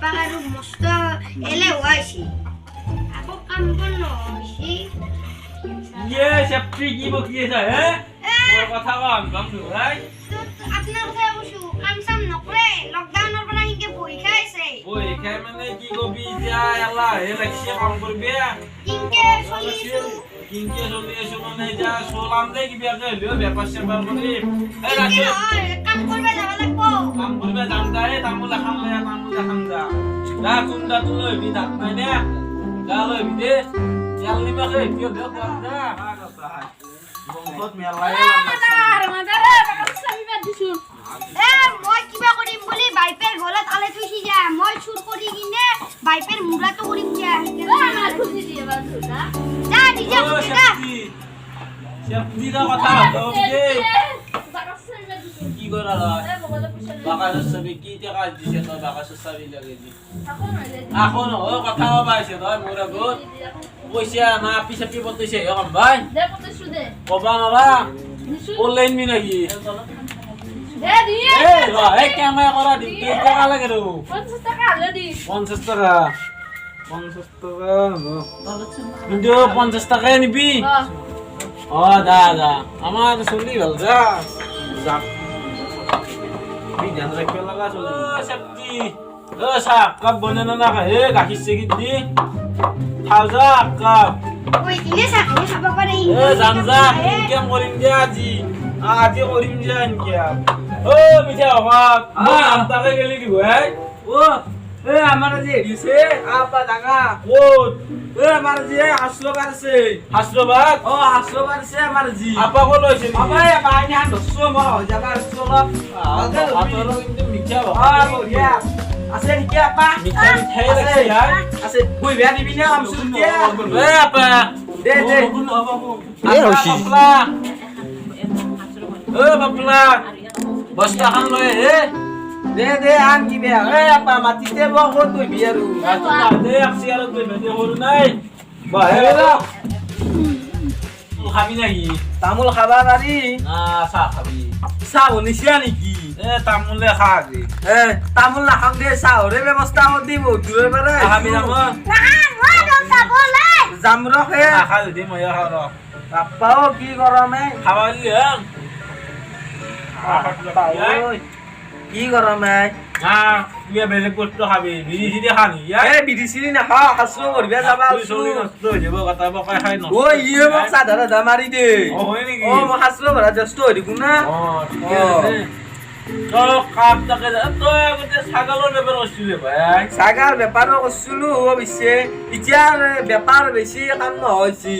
বাপাক আৰু মস্ত এলেহুৱাইছে আকৌ কাম কৰ নহৈছে ইয়ে সেপ্তি কি বকি আছে হে মোৰ কথা কম গম ভাই আপোনাৰ কথা কৈছো কাম চাম নকৰে লকডাউনৰ পৰা হিকে বহি খাইছে ওই খাই মানে কি কবি এতিয়া এলা হে লাগছে কাম করবে কিংকে চলিছো কিংকে চলি আছো মানে যা সোলাম দে কি বিয়াকে হলিও ব্যাপার সেবার করি এই রাখে কাম করবে যাব লাগব কাম করবে যাম দা এ তামুল খাম দে তামুল খাম দা দা কুন্দা তুই লইবি দাত নাই নে দা লইবি দে ইয়াল নিবা কে কিও দে কাম দা হা কথা হাই বংশত মেলাই মাদারে বাকা সামি বাদ দিছু মই কিবা কৰিম বুলি বাইপেৰ গলত আলে থৈছি যা মই চুৰ কৰি কিনে বাইপেৰ মুৰাটো কৰিম যা আমার খুঁজি দিয়ে বাদ না যা নিজে ও খুঁজে যা শক্তি শক্তি দা কথা দে বাকা সামি বাদ দিছু কি করা রা এ বগলে পুছলে বাকা সবই কি টাকা দিছে তো বাকা সবই লাগে দি এখন হইলে এখন ও কথা পাইছে তো মোরা গত পয়সা না পিছে পি বলতেছে এখন ভাই দে কত সুদে কবা না দিছু অনলাইন মি নাকি দে দিয়ে এ র এ ক্যামেরা করা দি কে টাকা লাগে রে 50 টাকা হলে দি 50 টাকা 50 টাকা কিন্তু 50 টাকা নিবি ও দা দা আমার চলি ভাল যা যা তুই ধ্যান রাখবে লাগা চলি ও শক্তি ও সা কাপ বনে না খা এ গাখি সেকি দি খাও যা কাপ কই কিনে চাকৰি খাব পাৰে এ যাম যা কেম কৰিম যে আজি কৰিম যে আনকিয়া ও মিঠা হক মই আমতাকে গেলি দিব হে ও এ আমার যে দিছে আপা দাগা ও এ আমার যে হাসলোবাদ ও হাসলোবাদ সে আমার জি আপা কো লইছে আপা এ বাইনি হান দসো ম যাবার চলক আতর কিন্তু মিঠা হক আ বঢ়িয়া আছে কি আপা মিঠা মিঠাই লাগছে यार আছে কই বেয়া দিবি না আম সুতিয়া এ আপা দে দে এ হইছি ও বাপলা বস্তা খান লয় হে দে দে আন কি বেয়া এ আপা মাটিতে বক তুই বিয়ারু মাটি না দে আপসি আর তুই বেদে হরু নাই বাহে লা খাবি নাকি তামুল খাবা পারি না চা খাবি চা বনিছিয়া নেকি এ তামুলে খা দে এ তামুল না খাম দে চা হরে ব্যবস্থা কর দিব দূরে পারে খাবি না না মই দম চাবলে জাম রখে খা দে মই খা র আপাও কি গরমে খাবালি হ্যাঁ কি গরমে হ্যাঁ তুই বেলে কষ্ট খাবি বিড়ি সিড়ি খানি এ বিড়ি সিড়ি না খা হাসলো করবে যাবা তুই চলি নষ্ট হই যাব কথা বকাই খাই নষ্ট ওই ইয়ে মোক সাধারণ দা মারি দে ও হয় নাকি ও মোক হাসলো ভরা জষ্ট হই দিকু না ও ঠিক আছে তো কাপ তাকে তো আগতে ছাগলের ব্যাপার করছিলে ভাই ছাগল ব্যাপার করছিলো অবশ্যে ইতিয়ার ব্যাপার বেশি কাম নহইছি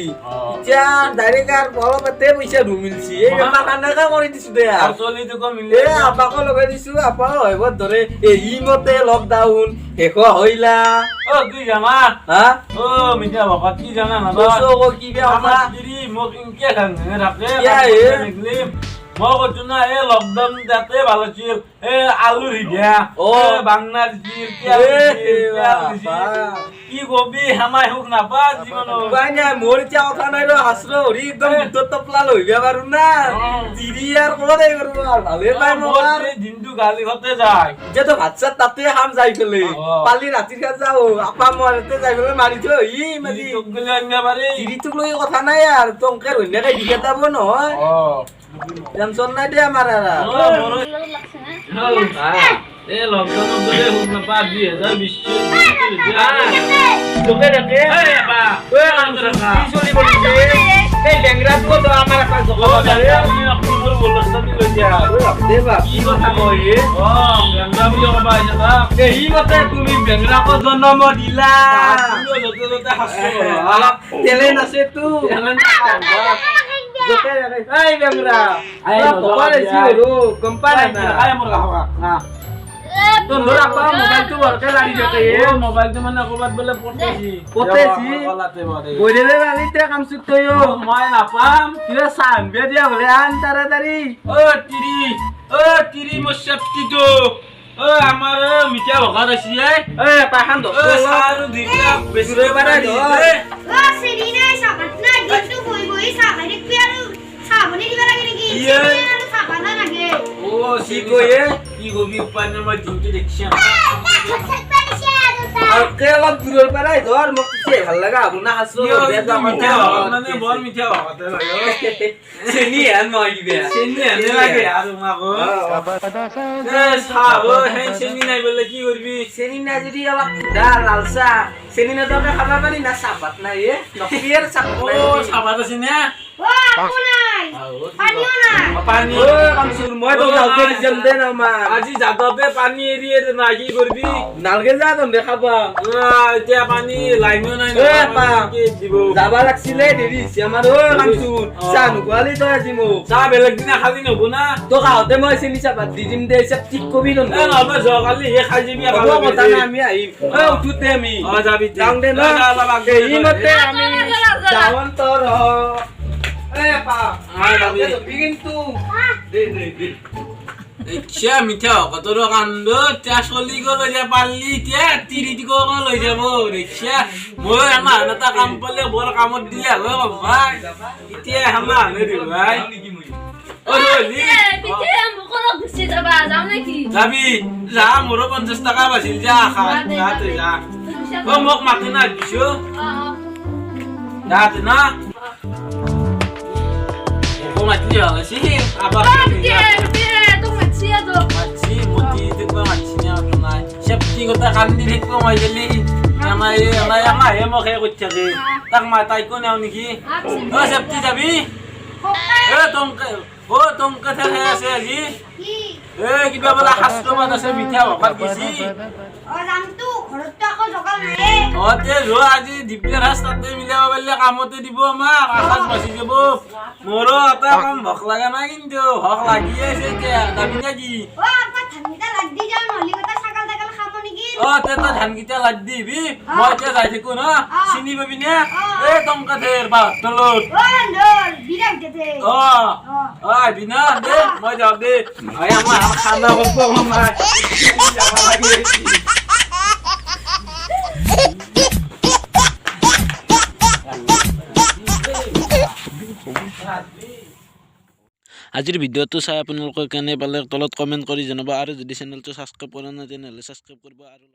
ইতিয়া ডাইরেক্ট আর বড় পেতে পয়সা ঢুমিলছি এই ব্যাপার কান্না কৰি দিছো দে আর চলি তো মিলে আপাকো লগাই দিছো আপা হইব ধরে এই মতে লকডাউন হেক হইলা ও তুই জানা হ্যাঁ ও মিঠা ভকত কি জানা না তো কি বে আমা দিরি মোক ইনকে খান রাখে দেখলি মই না এ লকডাউন যাতে ভালো ছিল এ আলু রিগা ও বাংলার জির কি কবি হামাই হুক না পা জীবন উপায় নাই মোর চা কথা নাই রে হাসলো রি একদম ভিতর তপলা লইবা পারু না জিরি আর কোনে করব আর ভালে পাই মোর দিনটো গালি হতে যায় যে তো ভাত সাত তাতে হাম যাই ফেলে পালি রাতি খা যাও আপা মরতে যাই ফেলে মারি থই ই মাজি তোকলে আঙ্গা বারে জিরি তুক লই কথা নাই আর তোকে রইনা কাই দিকে যাব নহয় টেনশন নাই দে আমার আর এ লকডাউন বলে হুক না পা 2020 তোকে দেখে এ আপা ওই আমরা কি চলি বলিছে এই ল্যাংরাত কো তো আমার কাছে জবাবারে আমি অক্টোবর বলছতা দি লই যা দে বা কি কথা কই ও ল্যাংরা বলি কবা আইছা এই মতে তুমি ল্যাংরা কো জন্ম দিলা তুমি যতে যতে হাসছো তেলে নাছে তু जोते रे आई बेंगरा आई कोपारे सिरो कंपारे ना आई मोर गावा हां तो नोरा पा मोबाइल तो वर्के लाडी जते ए मोबाइल तो मने कोबात बोले पोतेसी गलाते बारे बोइले लाली ते काम सुतयो माय ना पाम तिरे सान बे दिया बोले आन तारातारी ओ तिरी मोशप्ति तो ओ আমার মিঠা ভগা আছে এ পাখান দছ সারু দিলা বেসরে বারে দো ও সেদিনে সাবাত না কিন্তু বই বই সাবারে পিয়ারু সাবনে দিবা লাগে নাকি সেদিনে সাবানা লাগে ও কি কইয়ে কি গবি উপায় না ডিউটি দেখছি ভালকে অলপ দূৰৰ পৰাই ধৰ মোক পিছে ভাল লগা হ'ব না হাছো মানে বৰ মিঠা চেনি হেন মই কিবা চেনি আনে লাগে আৰু মাকো চাহ সেই চেনি নাই বোলে কি কৰিবি চেনি নাই যদি অলপ দা লালচা চেনি নদকে খাবা পাৰি না চাহপাত নাই এ নকলিয়াৰ চাহপাত নাই চাহপাত আছে নে ও আপু নাই পানিও নাই পানী ও কামচুৰ মই তো যাওঁতে যাম দে না মা আজি যাদৱে পানী এৰি এৰি না কি কৰিবি নালগে যা তন দেখাবা এতিয়া পানী লাইনো নাই কি দিব যাবা লাগছিলে দেৰি হৈছে আমাৰ ও কামচুৰ চাহ নোখোৱালি তই আজি মোক চাহ বেলেগ দিনা খালি নহব না তো কাহতে মই চেনি চাহপাত দি দিম দে হিচাপ ঠিক কবি ন নহ'লে যোৱাকালি সেই খাই যাবি কথা নাই আমি আহিম উঠোতে আমি যাবি যাওঁ দে ন এইমতে আমি যাৱন তোৰ কিন্তু ইচ্ছা মিঠা কতর কান্দ তিয়া চলি গল এতিয়া পারলি এতিয়া তিরি দিকে লৈ যাব রিক্সা মই আমার এটা কাম পালে বড় কামত দিলে হয় ভাই এতিয়া হামা নে দি ভাই ও রলি পিছে মুখৰ গুচি যাবা যাও নেকি যাবি যা মোর 50 টাকা বাছিল যা খা যা তুই যা ও মোক মাতি না দিছো যা তুই না ও মাতি হলাছি আবার মাছি মতি দেখবা মাছিnya নাই সেপটি কথা কান্দি দেখব মই গলি আমাই আমাই আমাই মোক হে কইছাকে তাক মাতাই কো নাও নেকি ও সেপটি যাবি এ তমকে থাকে আছে আজি কি এ কিবা বলা কাস্টমার আছে মিঠা ভাত দিছি ও জামতু ঘৰত তো আকৌ জগাল নাই ও তে জো আজি দিপলে রাস্তাতে মিলাব বললে কামতে দিব আমার আকাশ বাসি যাব মোর এটা কাম ভক লাগা না কিন্তু ভক লাগি আছে এতিয়া যাবি নাকি ও আপা ঠান্ডা লাগ দি যাও নহলি কথা ছাগল ছাগল খাব নেকি ও তে তো ধান কিটা লাগ দিবি মই তে যাই থাকো না চিনি পাবি না এ তমকা ধের বা তলত ও নল বিরাট গেতে ও আই বিনা দে মই যাও দে আই আমার খানা করব আমার যাবা লাগে আজিৰ ভিডিঅ'টো চাই আপোনালোকে কেনে পালে তলত কমেণ্ট কৰি জনাব আৰু যদি চেনেলটো ছাবস্ক্ৰাইব কৰা নাই তেনেহ'লে ছাবস্ক্ৰাইব কৰিব আৰু